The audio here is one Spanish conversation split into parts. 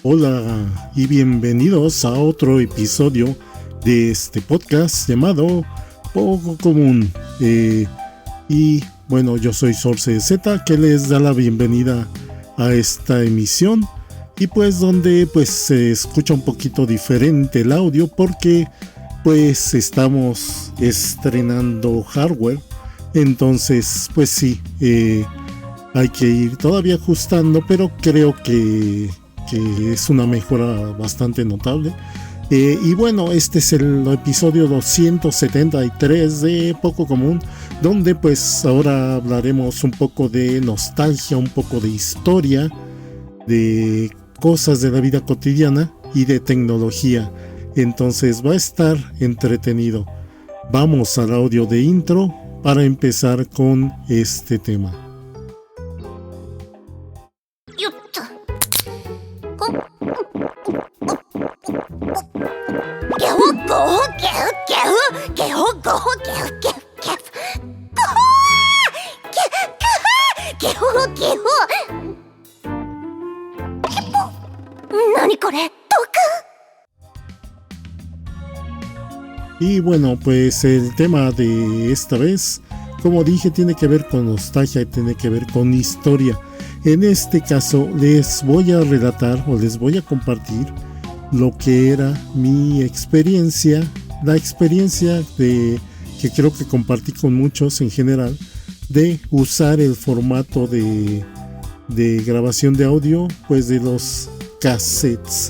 Hola y bienvenidos a otro episodio de este podcast llamado Poco Común. Y bueno, yo soy Sorce Z, que les da la bienvenida a esta emisión. Y pues donde pues se escucha un poquito diferente el audio porque pues estamos estrenando hardware. Entonces pues sí, hay que ir todavía ajustando, pero creo que es una mejora bastante notable. Y bueno, este es el episodio 273 de Poco Común, donde pues ahora hablaremos un poco de nostalgia, un poco de historia, de cosas de la vida cotidiana y de tecnología. Entonces va a estar entretenido. Vamos al audio de intro para empezar con este tema. Y bueno, pues el tema de esta vez, como dije, tiene que ver con nostalgia y tiene que ver con historia. En este caso les voy a relatar o les voy a compartir lo que era mi experiencia, la experiencia que creo que compartí con muchos en general, de usar el formato de grabación de audio, pues de los cassettes.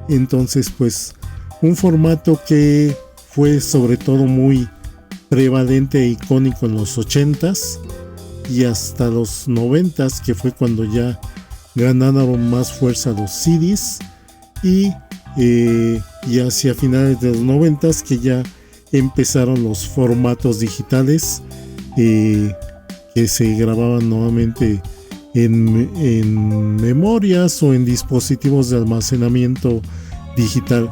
Entonces pues un formato que fue sobre todo muy prevalente e icónico en los 80s y hasta los 90s, que fue cuando ya ganaron más fuerza los CDs, y hacia finales de los 90s que ya empezaron los formatos digitales que se grababan nuevamente en memorias o en dispositivos de almacenamiento digital.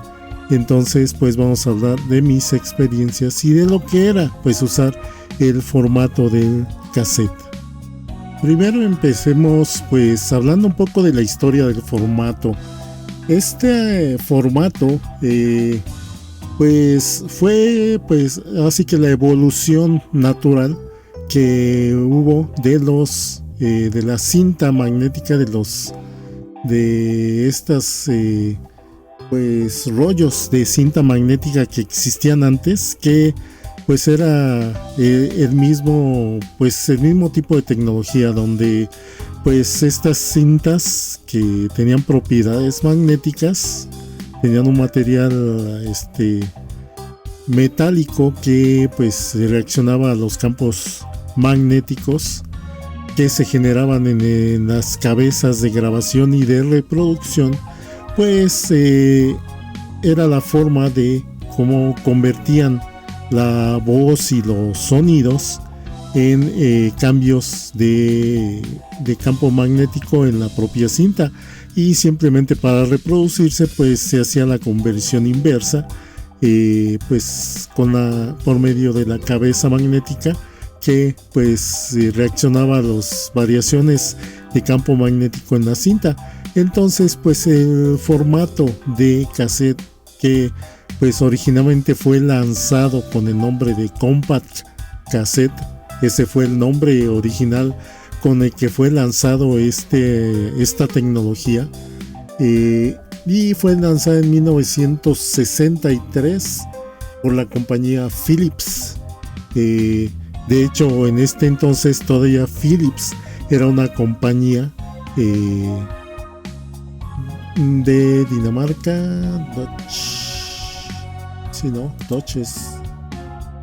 Entonces pues vamos a hablar de mis experiencias y de lo que era pues usar el formato del cassette. Primero empecemos pues hablando un poco de la historia del formato. Este formato pues fue pues así que la evolución natural que hubo de los de la cinta magnética, de estas pues rollos de cinta magnética que existían antes, que pues era el mismo tipo de tecnología, donde pues estas cintas que tenían propiedades magnéticas tenían un material metálico que pues reaccionaba a los campos magnéticos que se generaban en las cabezas de grabación y de reproducción. Pues era la forma de cómo convertían la voz y los sonidos en cambios de campo magnético en la propia cinta, y simplemente para reproducirse pues se hacía la conversión inversa pues por medio de la cabeza magnética que pues reaccionaba a las variaciones de campo magnético en la cinta. Entonces pues el formato de cassette, que pues originalmente fue lanzado con el nombre de Compact Cassette, ese fue el nombre original con el que fue lanzado esta tecnología, y fue lanzada en 1963 por la compañía Philips. De hecho en este entonces todavía Philips era una compañía de Dinamarca, Dutch es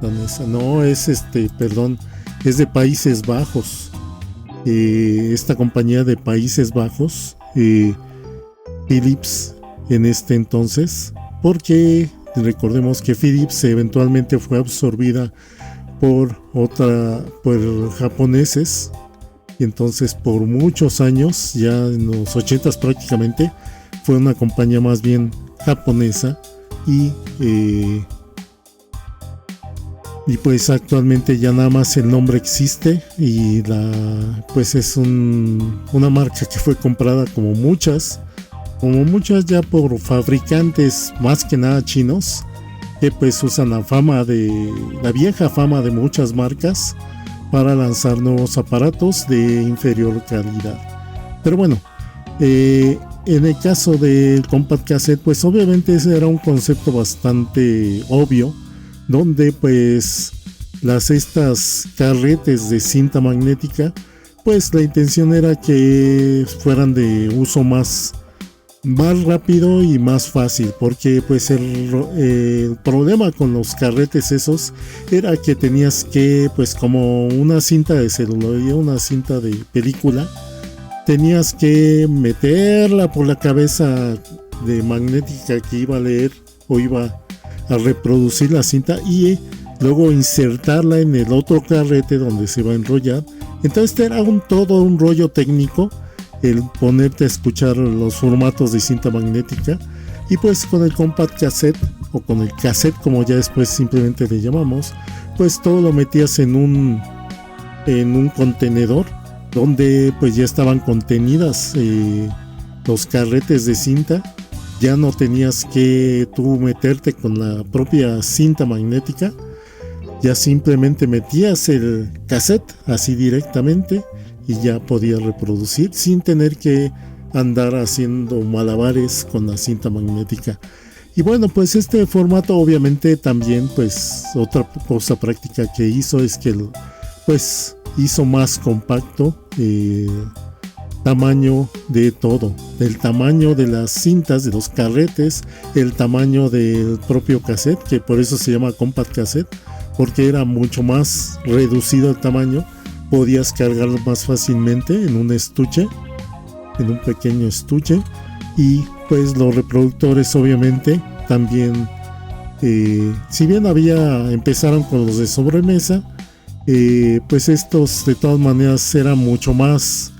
danesa, no, es es de Países Bajos, esta compañía de Países Bajos, Philips en este entonces, porque recordemos que Philips eventualmente fue absorbida por japoneses, y entonces por muchos años, ya en los 80s prácticamente, fue una compañía más bien japonesa, y pues actualmente ya nada más el nombre existe, y pues es una marca que fue comprada como muchas como muchas ya por fabricantes más que nada chinos, que pues usan la vieja fama de muchas marcas para lanzar nuevos aparatos de inferior calidad. Pero bueno, en el caso del compact cassette, pues obviamente ese era un concepto bastante obvio, donde pues estas carretes de cinta magnética, pues la intención era que fueran de uso más rápido y más fácil, porque pues el problema con los carretes esos era que tenías que, pues como una cinta de celular, una cinta de película, tenías que meterla por la cabeza de magnética que iba a leer o iba a reproducir la cinta y luego insertarla en el otro carrete donde se va a enrollar. Entonces era todo un rollo técnico el ponerte a escuchar los formatos de cinta magnética. Y pues con el compact cassette, o con el cassette como ya después simplemente le llamamos, pues todo lo metías en un contenedor donde pues ya estaban contenidas los carretes de cinta. Ya no tenías que tú meterte con la propia cinta magnética, ya simplemente metías el cassette así directamente y ya podías reproducir sin tener que andar haciendo malabares con la cinta magnética. Y bueno, pues este formato obviamente también, pues otra cosa práctica que hizo es que pues hizo más compacto tamaño de todo, el tamaño de las cintas, de los carretes, el tamaño del propio cassette, que por eso se llama compact cassette, porque era mucho más reducido el tamaño. Podías cargarlo más fácilmente en un estuche, en un pequeño estuche. Y pues los reproductores obviamente también, si bien empezaron con los de sobremesa, pues estos de todas maneras eran mucho más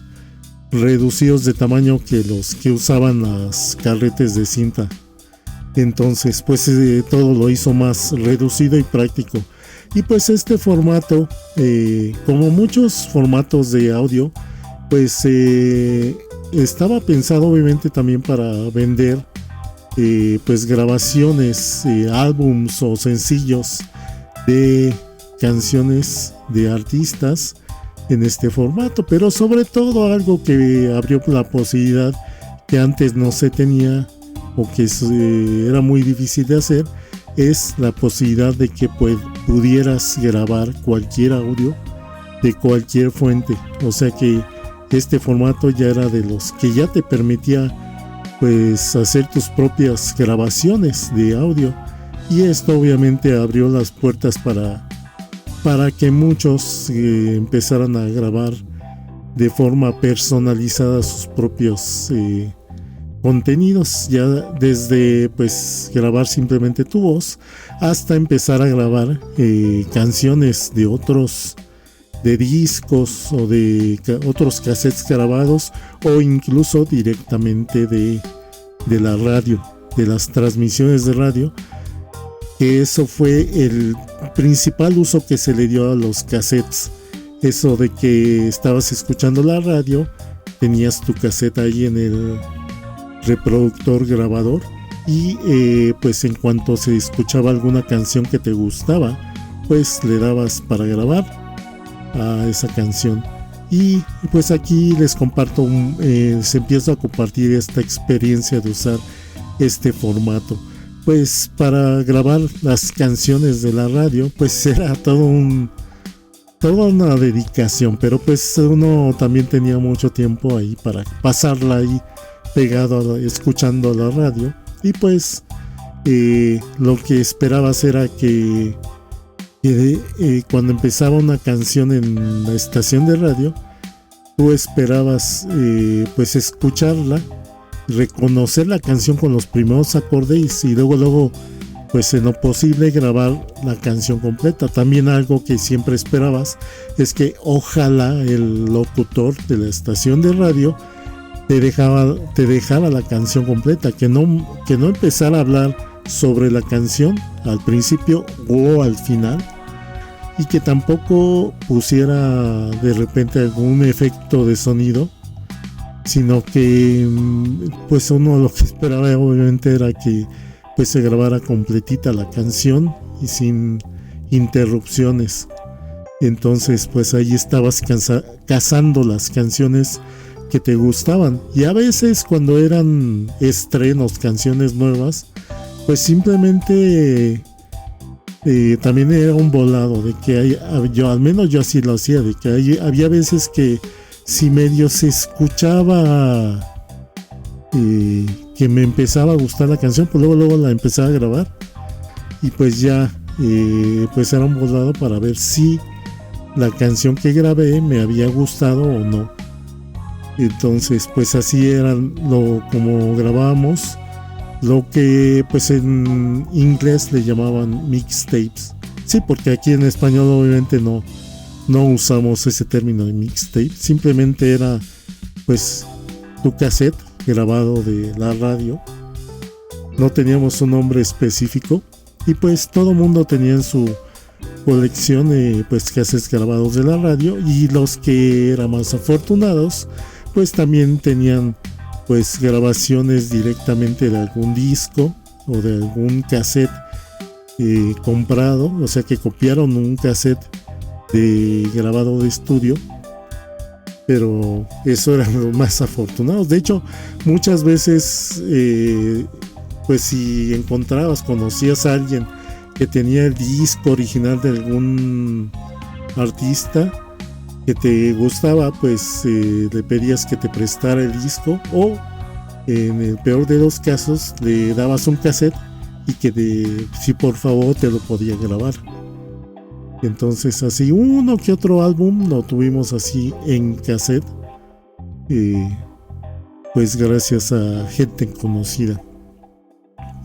reducidos de tamaño que los que usaban las carretes de cinta. Entonces pues todo lo hizo más reducido y práctico. Y pues este formato, como muchos formatos de audio, pues estaba pensado obviamente también para vender pues grabaciones, álbums o sencillos de canciones de artistas en este formato, pero sobre todo algo que abrió la posibilidad que antes no se tenía o que era muy difícil de hacer, es la posibilidad de que pudieras grabar cualquier audio de cualquier fuente. O sea que este formato ya era de los que ya te permitía pues hacer tus propias grabaciones de audio, y esto obviamente abrió las puertas para que muchos empezaran a grabar de forma personalizada sus propios contenidos, ya desde pues grabar simplemente tu voz hasta empezar a grabar canciones de otros, de discos o de otros cassettes grabados, o incluso directamente de la radio, de las transmisiones de radio, que eso fue el principal uso que se le dio a los cassettes. Eso de que estabas escuchando la radio, tenías tu cassette ahí en el reproductor grabador y pues en cuanto se escuchaba alguna canción que te gustaba, pues le dabas para grabar a esa canción. Y pues aquí les comparto, se empieza a compartir esta experiencia de usar este formato. Pues para grabar las canciones de la radio, pues era toda una dedicación, pero pues uno también tenía mucho tiempo ahí para pasarla ahí pegado escuchando la radio, y pues lo que esperabas era que cuando empezaba una canción en la estación de radio, tú esperabas pues escucharla, reconocer la canción con los primeros acordes y luego pues en lo posible grabar la canción completa. También algo que siempre esperabas es que ojalá el locutor de la estación de radio te dejara la canción completa, que no empezara a hablar sobre la canción al principio o al final, y que tampoco pusiera de repente algún efecto de sonido sino que pues uno lo que esperaba obviamente era que pues se grabara completita la canción y sin interrupciones. Entonces pues ahí estabas cazando las canciones que te gustaban, y a veces cuando eran estrenos, canciones nuevas, pues simplemente también era un volado de que yo, al menos yo así lo hacía, de que había veces que si medio se escuchaba que me empezaba a gustar la canción, pues luego la empezaba a grabar, y pues ya pues era un volado para ver si la canción que grabé me había gustado o no. Entonces pues así era como grabábamos lo que pues en inglés le llamaban mixtapes. Sí, porque aquí en español obviamente no usamos ese término de mixtape, simplemente era pues tu cassette grabado de la radio. No teníamos un nombre específico, y pues todo mundo tenía en su colección pues cassettes grabados de la radio, y los que eran más afortunados pues también tenían pues grabaciones directamente de algún disco o de algún cassette comprado, o sea que copiaron un cassette de grabado de estudio, pero eso eran los más afortunados. De hecho, muchas veces pues si conocías a alguien que tenía el disco original de algún artista que te gustaba, pues le pedías que te prestara el disco, o en el peor de los casos le dabas un cassette y que si por favor te lo podía grabar. Entonces así uno que otro álbum lo tuvimos así en cassette, pues gracias a gente conocida.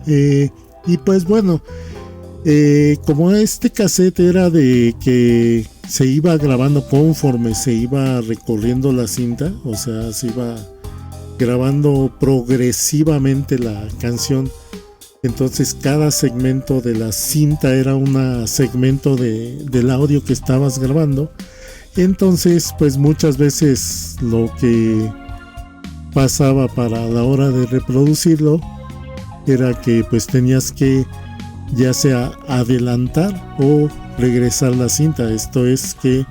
Y pues bueno, como este cassette era de que se iba grabando conforme se iba recorriendo la cinta, o sea, se iba grabando progresivamente la canción. Entonces cada segmento de la cinta era un segmento del audio que estabas grabando. Entonces pues muchas veces lo que pasaba para la hora de reproducirlo era que pues tenías que ya sea adelantar o regresar la cinta. Esto es que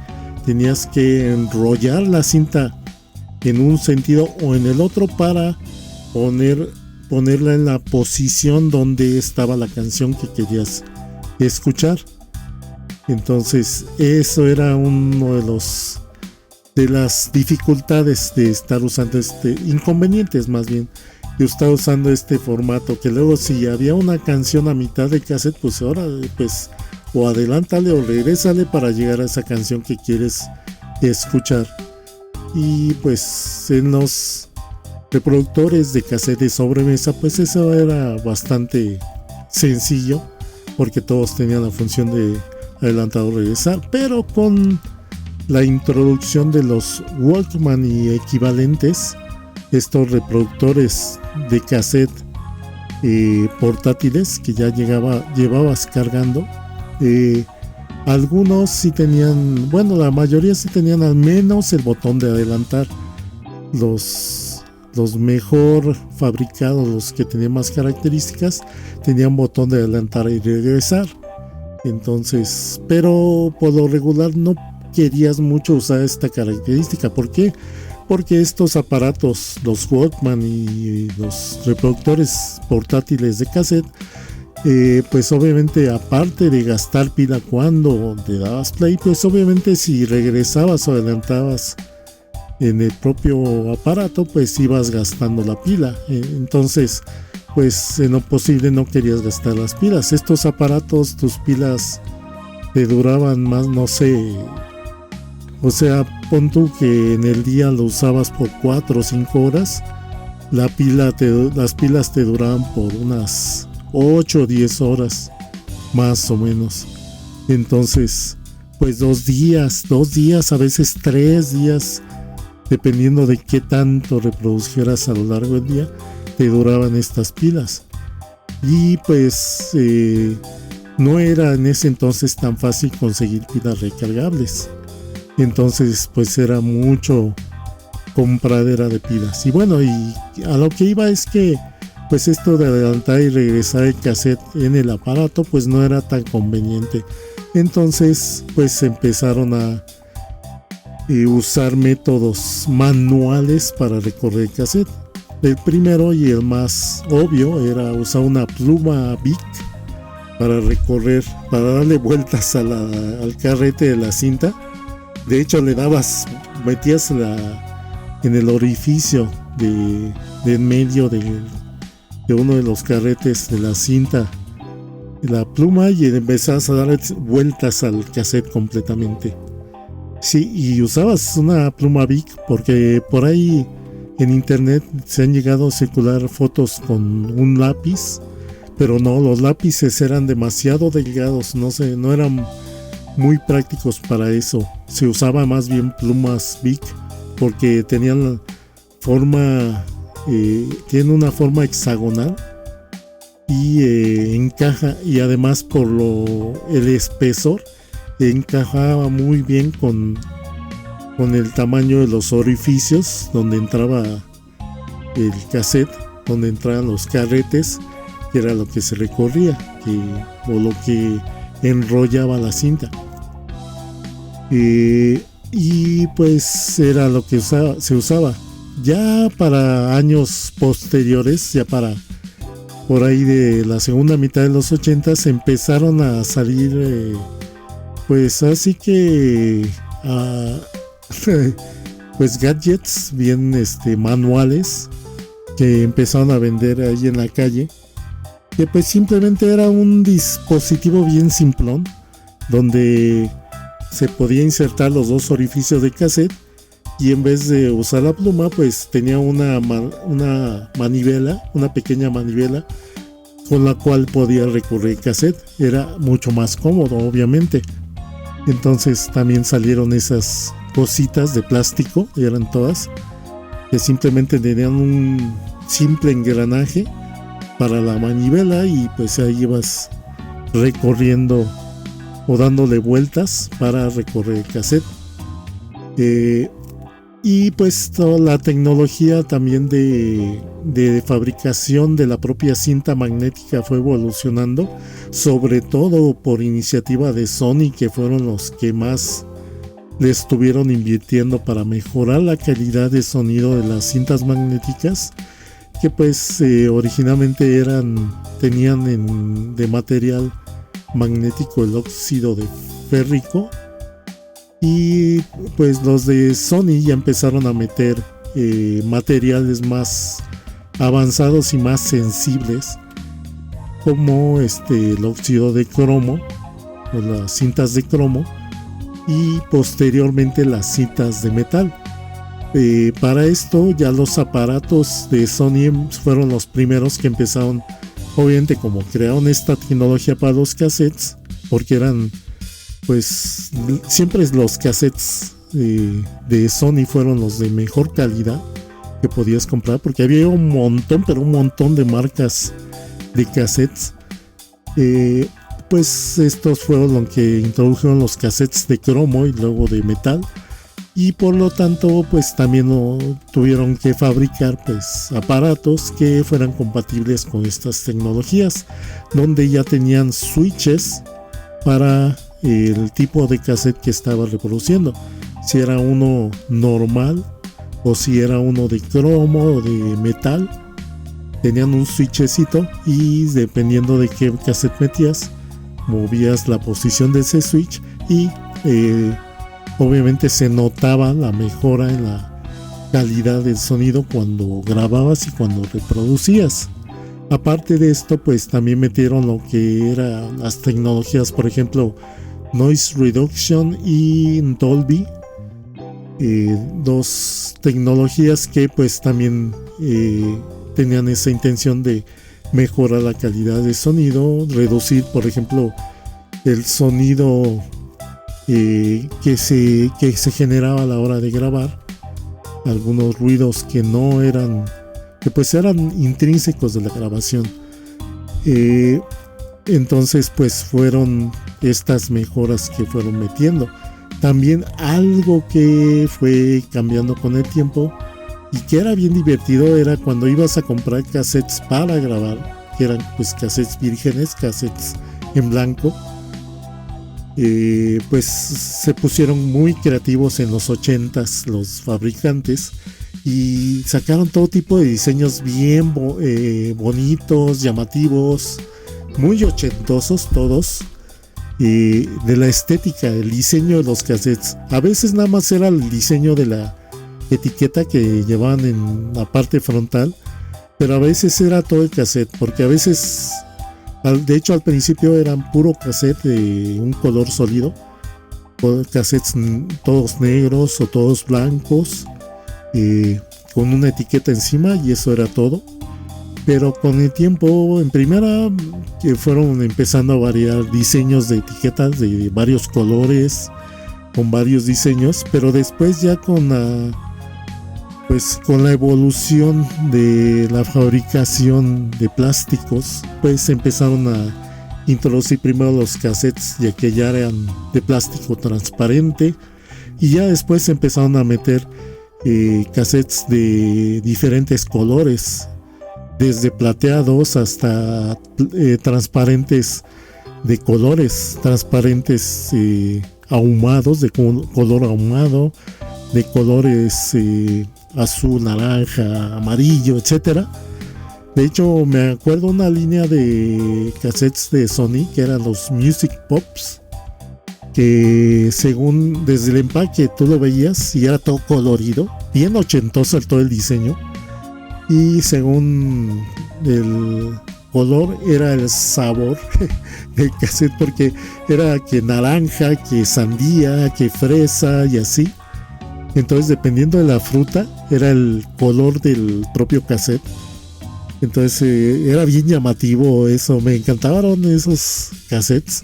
tenías que enrollar la cinta en un sentido o en el otro para ponerla en la posición donde estaba la canción que querías escuchar. Entonces eso era uno de las dificultades de estar usando inconvenientes más bien, de estar usando este formato, que luego si había una canción a mitad de cassette, pues ahora pues o adelántale o regrésale para llegar a esa canción que quieres escuchar. Y pues en los reproductores de cassette de sobremesa, pues eso era bastante sencillo, porque todos tenían la función de adelantar o regresar. Pero con la introducción de los Walkman y equivalentes, estos reproductores de cassette portátiles que ya llevabas cargando, algunos sí tenían, bueno, la mayoría sí tenían al menos el botón de adelantar. Los mejor fabricados, los que tenían más características, tenían botón de adelantar y regresar. Entonces, pero por lo regular no querías mucho usar esta característica. ¿Por qué? Porque estos aparatos, los Walkman y los reproductores portátiles de cassette, pues obviamente aparte de gastar pila cuando le dabas play, pues obviamente si regresabas o adelantabas en el propio aparato, pues ibas gastando la pila. Entonces pues en lo posible no querías gastar las pilas. Estos aparatos, tus pilas te duraban más, no sé, o sea, pon tú que en el día lo usabas por 4 o 5 horas, las pilas te duraban por unas 8 o 10 horas más o menos. Entonces pues 2 días, a veces 3 días, dependiendo de qué tanto reprodujeras a lo largo del día, te duraban estas pilas. Y pues no era en ese entonces tan fácil conseguir pilas recargables. Entonces pues era mucho compradera de pilas. Y bueno, y a lo que iba es que pues esto de adelantar y regresar el cassette en el aparato pues no era tan conveniente. Entonces pues empezaron a usar métodos manuales para recorrer el cassette. El primero y el más obvio era usar una pluma Bic para recorrer, para darle vueltas al carrete de la cinta. De hecho metías en el orificio de en medio de uno de los carretes de la cinta la pluma y empezabas a dar vueltas al cassette completamente. Sí, y usabas una pluma Bic porque por ahí en internet se han llegado a circular fotos con un lápiz, pero no, los lápices eran demasiado delgados, no eran muy prácticos para eso. Se usaba más bien plumas Bic porque tenían tiene una forma hexagonal y encaja, y además por el espesor encajaba muy bien con el tamaño de los orificios donde entraba el cassette, donde entraban los carretes, que era lo que se recorría o lo que enrollaba la cinta. Y pues era lo que se usaba. Ya para años posteriores, ya para por ahí de la segunda mitad de los 80s, empezaron a salir pues así que pues gadgets bien manuales que empezaron a vender ahí en la calle, que pues simplemente era un dispositivo bien simplón donde se podía insertar los dos orificios de cassette y en vez de usar la pluma pues tenía una manivela, una pequeña manivela con la cual podía recorrer el cassette. Era mucho más cómodo, obviamente. Entonces también salieron esas cositas de plástico, eran todas, que simplemente tenían un simple engranaje para la manivela y pues ahí ibas recorriendo o dándole vueltas para recorrer el cassette. Y pues toda la tecnología también de fabricación de la propia cinta magnética fue evolucionando, sobre todo por iniciativa de Sony, que fueron los que más le estuvieron invirtiendo para mejorar la calidad de sonido de las cintas magnéticas, que pues originalmente tenían de material magnético el óxido de férrico. Y pues los de Sony ya empezaron a meter materiales más avanzados y más sensibles, como el óxido de cromo o las cintas de cromo, y posteriormente las cintas de metal. Para esto ya los aparatos de Sony fueron los primeros que empezaron, obviamente, como crearon esta tecnología para los cassettes, porque eran pues siempre los cassettes de Sony fueron los de mejor calidad que podías comprar, porque había un montón de marcas de cassettes. Pues estos fueron los que introdujeron los cassettes de cromo y luego de metal, y por lo tanto pues también tuvieron que fabricar pues aparatos que fueran compatibles con estas tecnologías, donde ya tenían switches para el tipo de cassette que estaba reproduciendo, si era uno normal o si era uno de cromo o de metal. Tenían un switchecito y dependiendo de qué cassette metías, movías la posición de ese switch y obviamente se notaba la mejora en la calidad del sonido cuando grababas y cuando reproducías. Aparte de esto, pues también metieron lo que eran las tecnologías, por ejemplo, Noise Reduction y Dolby, dos tecnologías que pues también tenían esa intención de mejorar la calidad de sonido, reducir, por ejemplo, el sonido que se generaba a la hora de grabar, algunos ruidos que pues eran intrínsecos de la grabación. Entonces pues fueron estas mejoras que fueron metiendo. También algo que fue cambiando con el tiempo y que era bien divertido era cuando ibas a comprar cassettes para grabar, que eran pues cassettes vírgenes, cassettes en blanco. Pues se pusieron muy creativos en los 80s los fabricantes y sacaron todo tipo de diseños bien bonitos, llamativos, muy ochentosos todos. De la estética, el diseño de los cassettes. A veces nada más era el diseño de la etiqueta que llevaban en la parte frontal, pero a veces era todo el cassette, porque a veces, de hecho al principio eran puro cassette de un color sólido, cassettes todos negros o todos blancos, con una etiqueta encima, y eso era todo. Pero con el tiempo, en primera, que fueron empezando a variar diseños de etiquetas de varios colores, con varios diseños, pero después ya con la evolución de la fabricación de plásticos, pues empezaron a introducir primero los cassettes, ya que ya eran de plástico transparente, y ya después empezaron a meter cassettes de diferentes colores, desde plateados hasta transparentes de colores, transparentes ahumados, de color ahumado, de colores azul, naranja, amarillo, etcétera. De hecho, me acuerdo una línea de cassettes de Sony que eran los Music Pops, que según desde el empaque tú lo veías y era todo colorido, bien ochentoso todo el diseño. Y según el color era el sabor del cassette, porque era que naranja, que sandía, que fresa y así. Entonces, dependiendo de la fruta, era el color del propio cassette. Entonces era bien llamativo eso, me encantaron esos cassettes.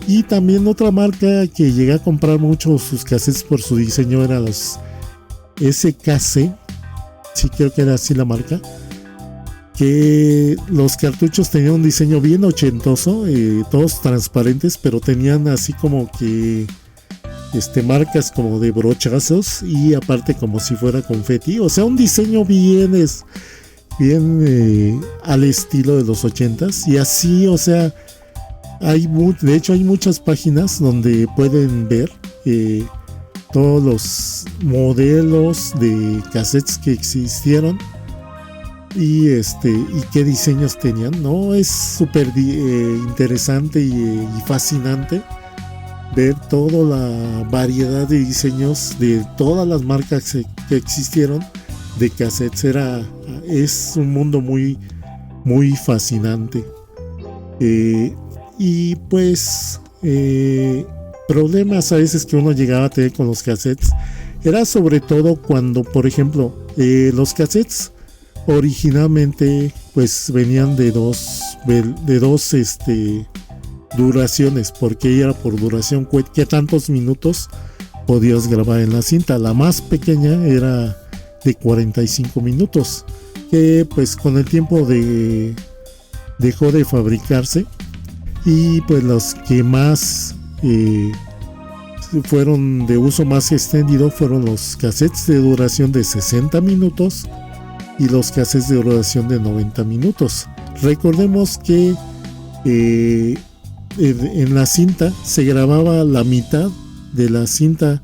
Y también otra marca que llegué a comprar mucho sus cassettes por su diseño era los SKC. Sí, creo que era así la marca, que los cartuchos tenían un diseño bien ochentoso, todos transparentes, pero tenían así como que marcas como de brochazos y aparte como si fuera confeti, o sea, un diseño bien al estilo de los 80s. Y así, o sea, de hecho hay muchas páginas donde pueden ver todos los modelos de cassettes que existieron y qué diseños tenían, ¿no? Es súper interesante y fascinante ver toda la variedad de diseños de todas las marcas que existieron de cassettes. Es un mundo muy, muy fascinante. Y pues problemas a veces que uno llegaba a tener con los cassettes era sobre todo cuando, por ejemplo, los cassettes originalmente pues venían de dos duraciones, porque era por duración, que tantos minutos podías grabar en la cinta. La más pequeña era de 45 minutos, que pues con el tiempo dejó de fabricarse, y pues los que más fueron de uso más extendido fueron los cassettes de duración de 60 minutos y los cassettes de duración de 90 minutos. Recordemos que en la cinta se grababa la mitad de la cinta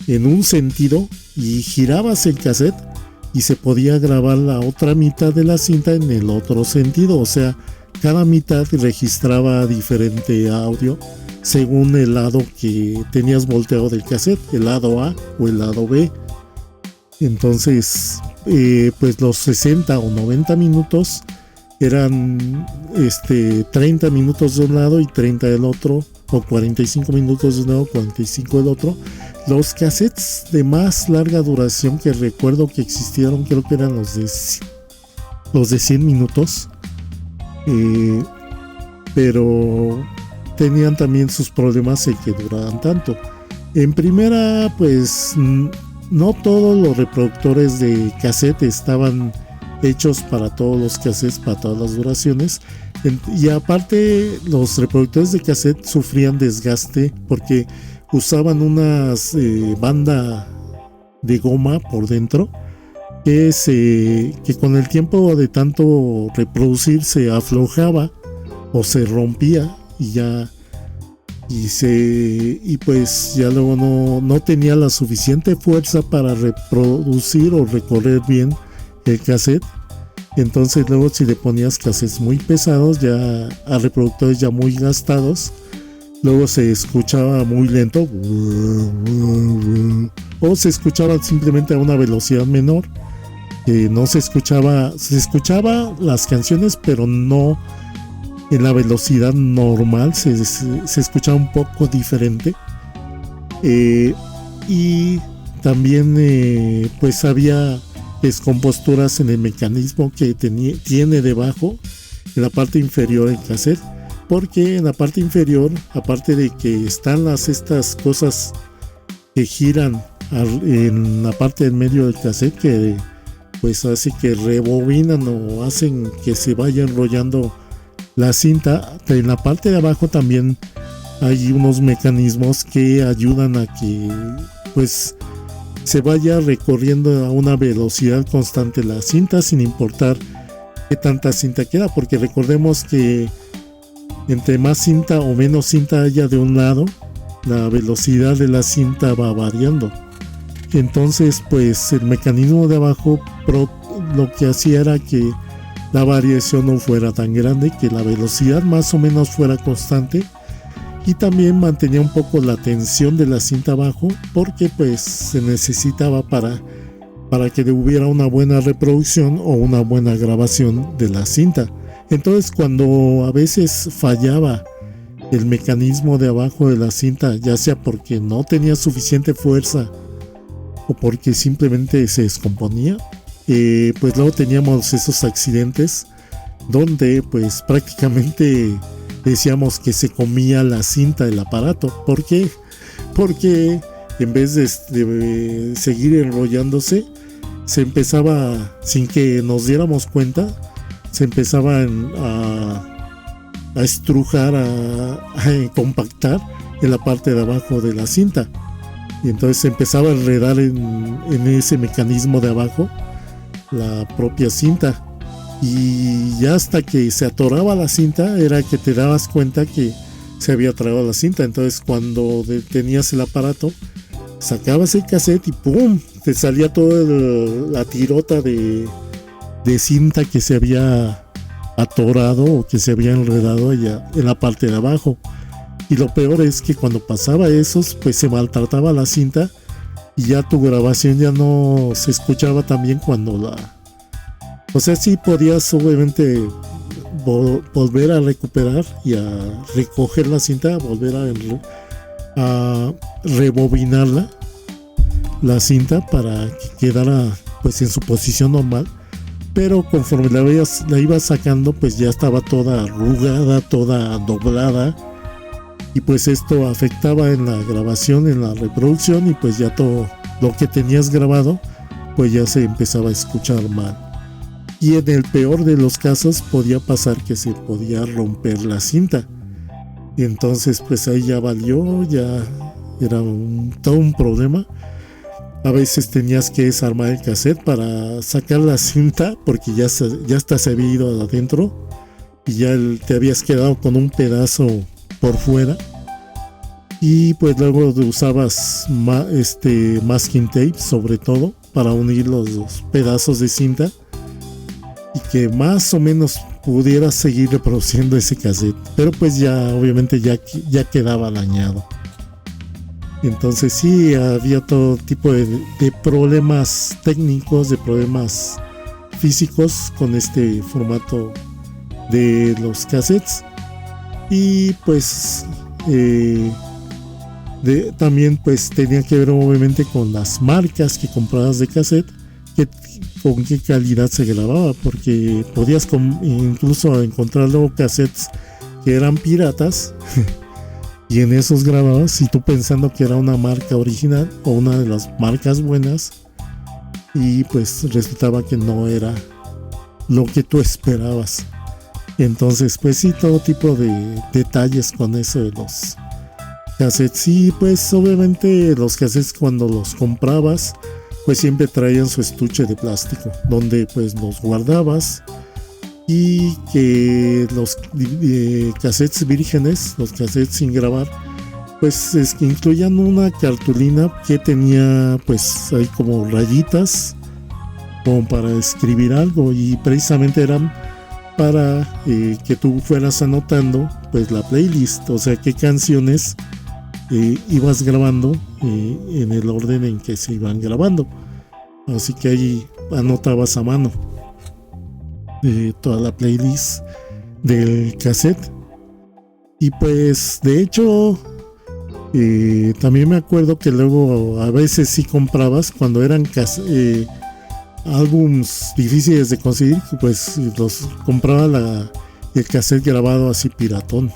en un sentido y girabas el cassette y se podía grabar la otra mitad de la cinta en el otro sentido, o sea, cada mitad registraba diferente audio según el lado que tenías volteado del cassette, el lado A o el lado B. Entonces, pues los 60 o 90 minutos eran 30 minutos de un lado y 30 del otro, o 45 minutos de un lado, 45 del otro. Los cassettes de más larga duración que recuerdo que existieron, creo que eran los de 100 minutos, pero tenían también sus problemas en que duraban tanto. En primera, pues no todos los reproductores de cassette estaban hechos para todos los cassettes, para todas las duraciones, y aparte los reproductores de cassette sufrían desgaste porque usaban unas banda de goma por dentro que con el tiempo de tanto reproducir se aflojaba o se rompía y pues ya luego no tenía la suficiente fuerza para reproducir o recorrer bien el cassette. Entonces luego si le ponías cassettes muy pesados, ya a reproductores ya muy gastados, luego se escuchaba muy lento o se escuchaba simplemente a una velocidad menor, que no se escuchaba las canciones, pero no en la velocidad normal, se escuchaba un poco diferente. Y también pues había descomposturas en el mecanismo que tiene debajo, en la parte inferior del cassette, porque en la parte inferior, aparte de que están estas cosas que giran en la parte del medio del cassette, que pues hace que rebobinan o hacen que se vaya enrollando la cinta, en la parte de abajo también hay unos mecanismos que ayudan a que pues se vaya recorriendo a una velocidad constante la cinta, sin importar qué tanta cinta queda, porque recordemos que entre más cinta o menos cinta haya de un lado, la velocidad de la cinta va variando. Entonces pues el mecanismo de abajo lo que hacía era que la variación no fuera tan grande, que la velocidad más o menos fuera constante, y también mantenía un poco la tensión de la cinta abajo, porque pues se necesitaba para que hubiera una buena reproducción o una buena grabación de la cinta. Entonces cuando a veces fallaba el mecanismo de abajo de la cinta, ya sea porque no tenía suficiente fuerza o porque simplemente se descomponía, pues luego teníamos esos accidentes donde pues prácticamente decíamos que se comía la cinta del aparato. ¿Por qué? Porque en vez de seguir enrollándose, se empezaba, sin que nos diéramos cuenta, se empezaba a estrujar, a compactar en la parte de abajo de la cinta, y entonces se empezaba a enredar en ese mecanismo de abajo la propia cinta, y ya hasta que se atoraba la cinta era que te dabas cuenta que se había tragado la cinta. Entonces cuando detenías el aparato, sacabas el cassette y ¡pum!, te salía toda la tirota de cinta que se había atorado o que se había enredado allá en la parte de abajo. Y lo peor es que cuando pasaba eso, pues se maltrataba la cinta y ya tu grabación ya no se escuchaba tan bien cuando o sea, sí podías obviamente volver a recuperar y a recoger la cinta, volver a rebobinarla, la cinta, para que quedara pues en su posición normal, pero conforme la ibas sacando, pues ya estaba toda arrugada, toda doblada, y pues esto afectaba en la grabación, en la reproducción, y pues ya todo lo que tenías grabado pues ya se empezaba a escuchar mal. Y en el peor de los casos podía pasar que se podía romper la cinta, y entonces pues ahí ya valió, ya era todo un problema. A veces tenías que desarmar el cassette para sacar la cinta, porque ya hasta se había ido adentro y ya te habías quedado con un pedazo por fuera. Y pues luego usabas masking tape, sobre todo para unir los pedazos de cinta y que más o menos pudieras seguir reproduciendo ese cassette, pero pues ya obviamente ya quedaba dañado. Entonces sí, había todo tipo de problemas técnicos, de problemas físicos con este formato de los cassettes. Y pues también pues tenía que ver obviamente con las marcas que comprabas de cassette, con qué calidad se grababa, porque podías incluso encontrar luego cassettes que eran piratas y en esos grababas, y tú pensando que era una marca original o una de las marcas buenas, y pues resultaba que no era lo que tú esperabas. Entonces pues sí, todo tipo de detalles con eso cassettes. Y pues obviamente los cassettes cuando los comprabas pues siempre traían su estuche de plástico donde pues los guardabas, y que los cassettes vírgenes, los cassettes sin grabar, pues incluían una cartulina que tenía pues ahí como rayitas como para escribir algo, y precisamente eran para que tú fueras anotando pues la playlist, o sea qué canciones ibas grabando en el orden en que se iban grabando. Así que ahí anotabas a mano toda la playlist del cassette. Y pues de hecho también me acuerdo que luego a veces sí comprabas cuando eran álbums difíciles de conseguir, pues los compraba el cassette grabado así piratón.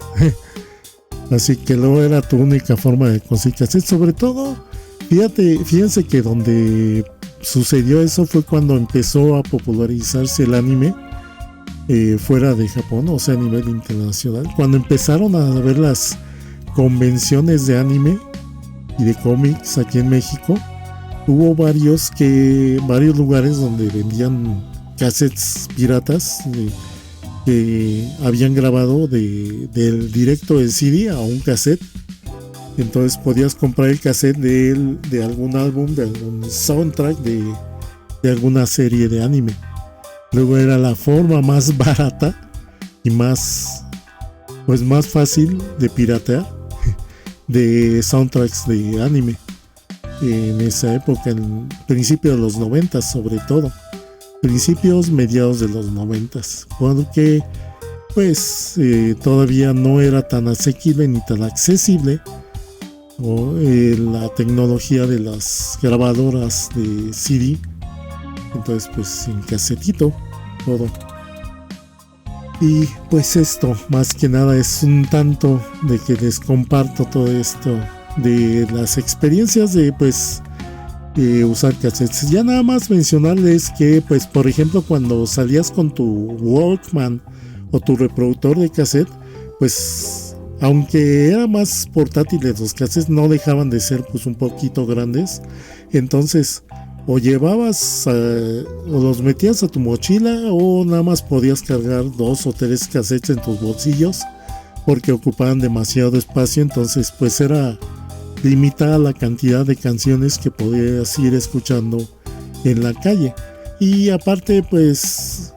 Así que luego era tu única forma de conseguir cassette. Sobre todo, fíjense que donde sucedió eso fue cuando empezó a popularizarse el anime fuera de Japón, o sea a nivel internacional. Cuando empezaron a ver las convenciones de anime y de cómics aquí en México, hubo varios lugares donde vendían cassettes piratas que habían grabado del directo del CD a un cassette. Entonces podías comprar el cassette de algún álbum, de algún soundtrack de alguna serie de anime. Luego era la forma más barata y más fácil de piratear de soundtracks de anime en esa época, en principios de los 90, sobre todo mediados de los 90, porque pues todavía no era tan asequible ni tan accesible la tecnología de las grabadoras de CD. Entonces pues en casetito todo. Y pues esto más que nada es un tanto de que les comparto todo esto de las experiencias de pues usar cassettes. Ya nada más mencionarles que pues por ejemplo cuando salías con tu Walkman o tu reproductor de cassette, pues aunque eran más portátiles los cassettes, no dejaban de ser pues un poquito grandes. Entonces o llevabas o los metías a tu mochila, o nada más podías cargar 2 o 3 cassettes en tus bolsillos porque ocupaban demasiado espacio. Entonces pues era limitada la cantidad de canciones que podías ir escuchando en la calle. Y aparte pues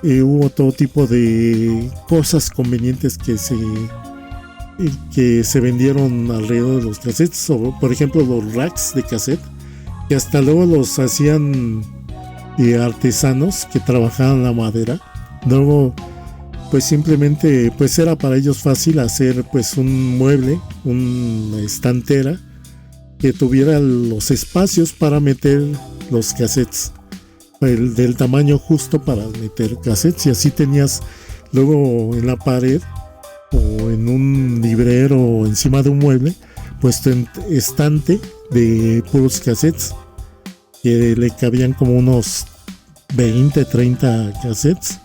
hubo todo tipo de cosas convenientes que se vendieron alrededor de los cassettes, o, por ejemplo los racks de cassette, que hasta luego los hacían artesanos que trabajaban la madera. Luego pues simplemente pues era para ellos fácil hacer pues un mueble, una estantera que tuviera los espacios para meter los cassettes, del tamaño justo para meter cassettes, y así tenías luego en la pared o en un librero o encima de un mueble pues tu estante de puros cassettes, que le cabían como unos 20-30 cassettes.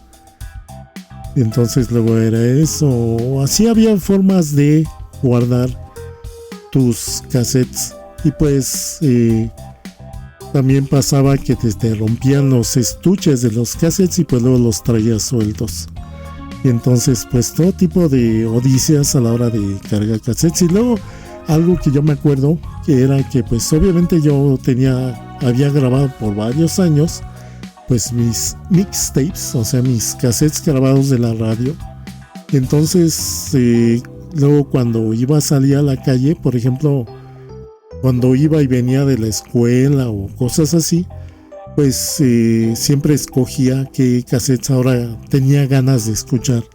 Entonces luego era eso, así había formas de guardar tus cassettes. Y pues también pasaba que te rompían los estuches de los cassettes y pues luego los traías sueltos. Y entonces pues todo tipo de odisías a la hora de cargar cassettes. Y luego algo que yo me acuerdo que era que pues obviamente yo había grabado por varios años pues mis mixtapes, o sea mis cassettes grabados de la radio. Entonces luego cuando iba a salir a la calle, por ejemplo cuando iba y venía de la escuela o cosas así, pues siempre escogía qué cassettes ahora tenía ganas de escuchar.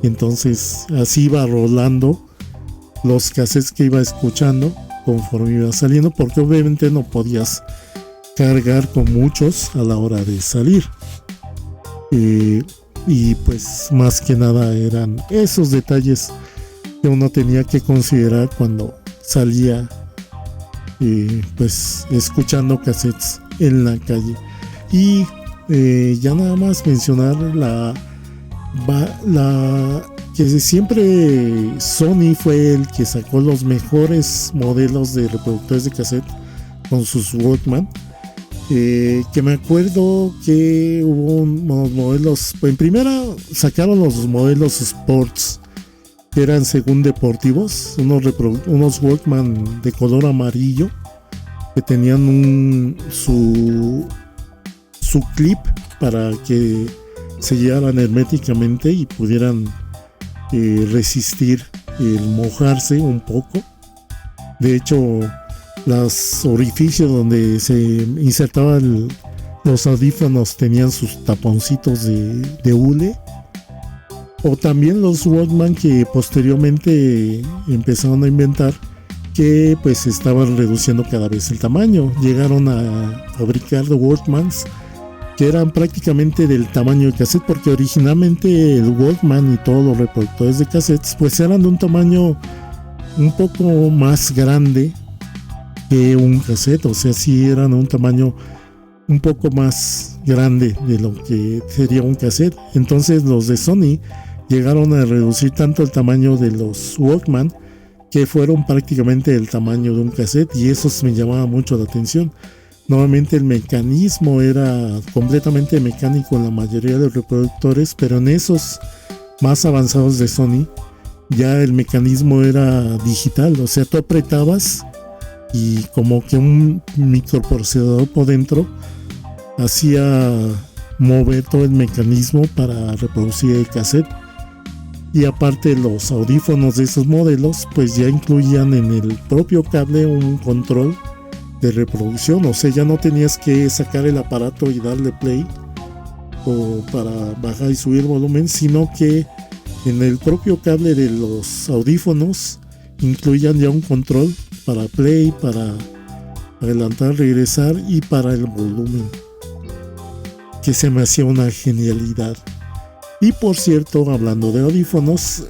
Entonces así iba rolando los cassettes que iba escuchando conforme iba saliendo, porque obviamente no podías cargar con muchos a la hora de salir. Y pues más que nada eran esos detalles que uno tenía que considerar cuando salía pues escuchando cassettes en la calle. Y que siempre Sony fue el que sacó los mejores modelos de reproductores de cassette con sus Walkman. Que me acuerdo que hubo unos modelos, en primera sacaron los modelos Sports, que eran según deportivos, unos Walkman de color amarillo, que tenían su clip para que se sellaran herméticamente y pudieran resistir el mojarse un poco. De hecho, los orificios donde se insertaban los audífonos tenían sus taponcitos de hule. O también los Walkman que posteriormente empezaron a inventar, que pues estaban reduciendo cada vez el tamaño. Llegaron a fabricar Walkmans que eran prácticamente del tamaño de cassette, porque originalmente el Walkman y todos los reproductores de cassettes pues eran de un tamaño un poco más grande que un cassette, o sea, sí eran un tamaño un poco más grande de lo que sería un cassette. Entonces los de Sony llegaron a reducir tanto el tamaño de los Walkman que fueron prácticamente el tamaño de un cassette, y eso me llamaba mucho la atención. Nuevamente el mecanismo era completamente mecánico en la mayoría de los reproductores, pero en esos más avanzados de Sony ya el mecanismo era digital, o sea, tú apretabas y como que un microprocesador por dentro hacía mover todo el mecanismo para reproducir el cassette. Y aparte los audífonos de esos modelos pues ya incluían en el propio cable un control de reproducción, o sea, ya no tenías que sacar el aparato y darle play o para bajar y subir volumen, sino que en el propio cable de los audífonos incluían ya un control para play, para adelantar, regresar y para el volumen, que se me hacía una genialidad. Y por cierto, hablando de audífonos,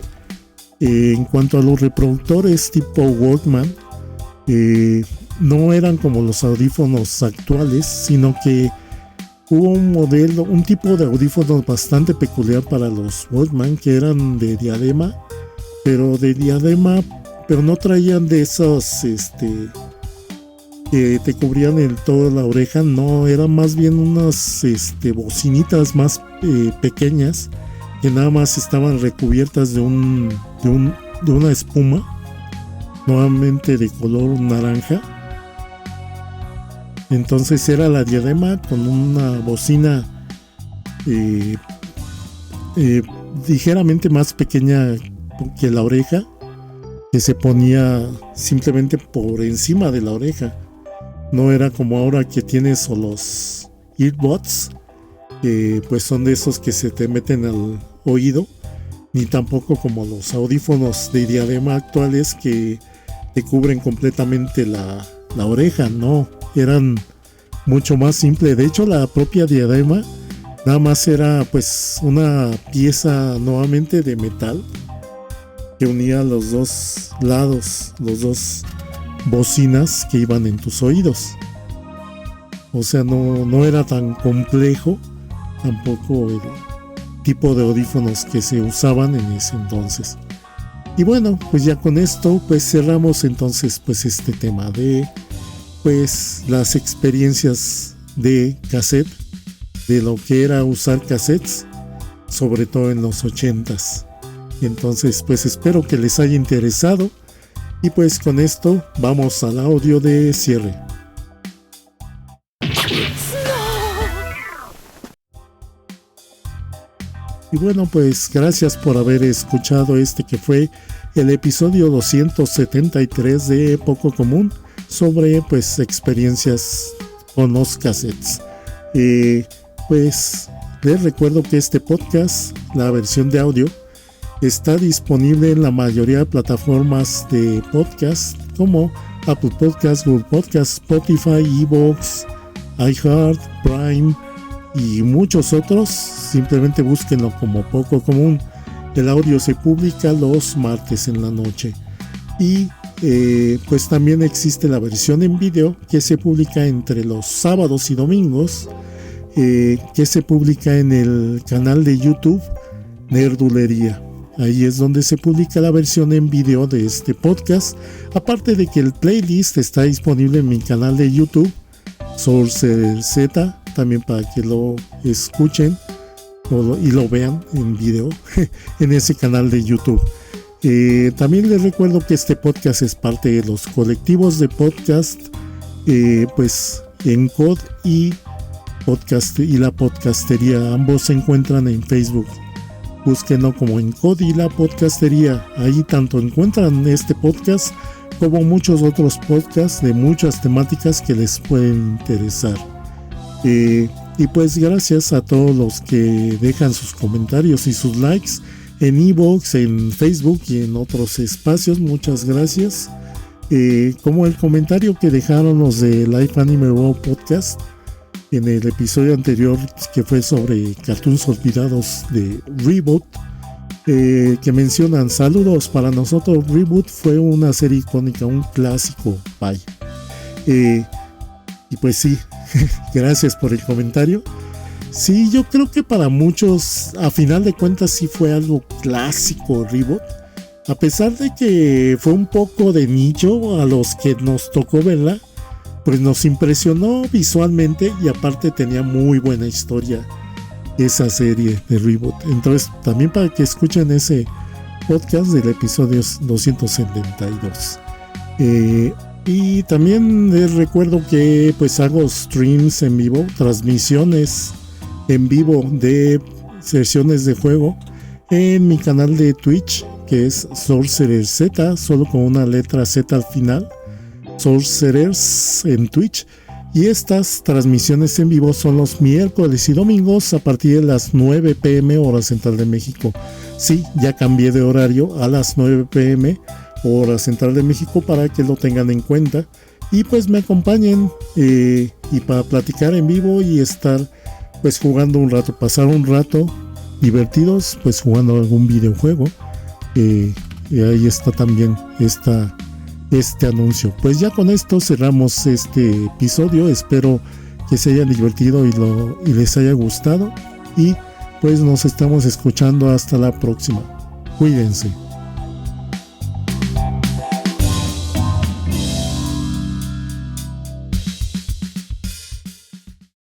en cuanto a los reproductores tipo Walkman, no eran como los audífonos actuales, sino que hubo un tipo de audífonos bastante peculiar para los Walkman, que eran de diadema, pero no traían de esos que te cubrían toda la oreja. No, eran más bien unas bocinitas más pequeñas, que nada más estaban recubiertas de una espuma, nuevamente de color naranja. Entonces era la diadema con una bocina ligeramente más pequeña que la oreja, que se ponía simplemente por encima de la oreja. No era como ahora que tienes los earbuds, que pues son de esos que se te meten al oído, ni tampoco como los audífonos de diadema actuales que te cubren completamente la oreja. No, eran mucho más simple. De hecho, la propia diadema nada más era pues una pieza nuevamente de metal que unía los dos lados, los dos bocinas que iban en tus oídos. O sea, no era tan complejo tampoco el tipo de audífonos que se usaban en ese entonces. Y bueno, pues ya con esto pues cerramos entonces pues este tema de pues las experiencias de cassette, de lo que era usar cassettes, sobre todo en los 80s. Entonces pues espero que les haya interesado, y pues con esto vamos al audio de cierre. Y bueno, pues gracias por haber escuchado que fue el episodio 273 de Poco Común, sobre pues experiencias con los cassettes. Pues les recuerdo que este podcast, la versión de audio, está disponible en la mayoría de plataformas de podcast como Apple Podcasts, Google Podcasts, Spotify, iVoox, iHeart, Prime y muchos otros. Simplemente búsquenlo como Poco Común. El audio se publica los martes en la noche, y pues también existe la versión en video que se publica entre los sábados y domingos, que se publica en el canal de YouTube Nerdulería. ahí es donde se publica la versión en video de este podcast. Aparte de que el playlist está disponible en mi canal de YouTube, Sorcerer Z, también para que lo escuchen y lo vean en video en ese canal de YouTube. También les recuerdo que este podcast es parte de los colectivos de podcast, pues Encod y podcast y la podcastería. Ambos se encuentran en Facebook. Búsquenlo como Encod y la podcastería. Ahí tanto encuentran este podcast como muchos otros podcasts de muchas temáticas que les pueden interesar. Y pues gracias a todos los que dejan sus comentarios y sus likes en iVoox, en Facebook y en otros espacios. Muchas gracias. Como el comentario que dejaron los de Life Anime World Podcast en el episodio anterior, que fue sobre cartoons olvidados de Reboot, que mencionan: saludos, para nosotros Reboot fue una serie icónica, un clásico, bye. Y pues sí, gracias por el comentario. Sí, yo creo que para muchos, a final de cuentas, sí fue algo clásico Reboot. A pesar de que fue un poco de nicho a los que nos tocó verla, pues nos impresionó visualmente y aparte tenía muy buena historia esa serie de Reboot. Entonces también para que escuchen ese podcast del episodio 272. Y también les recuerdo que pues hago streams en vivo, transmisiones en vivo de sesiones de juego en mi canal de Twitch, que es Sorcerer Z, solo con una letra Z al final, Sorcerers en Twitch. Y estas transmisiones en vivo son los miércoles y domingos a partir de las 9 p.m. hora central de México. Sí, ya cambié de horario a las 9 p.m. hora central de México para que lo tengan en cuenta y pues me acompañen y para platicar en vivo y estar pues jugando un rato, pasar un rato divertidos pues jugando algún videojuego. Y ahí está también este anuncio. Pues ya con esto cerramos este episodio. Espero que se hayan divertido y les haya gustado. Y pues nos estamos escuchando hasta la próxima. Cuídense.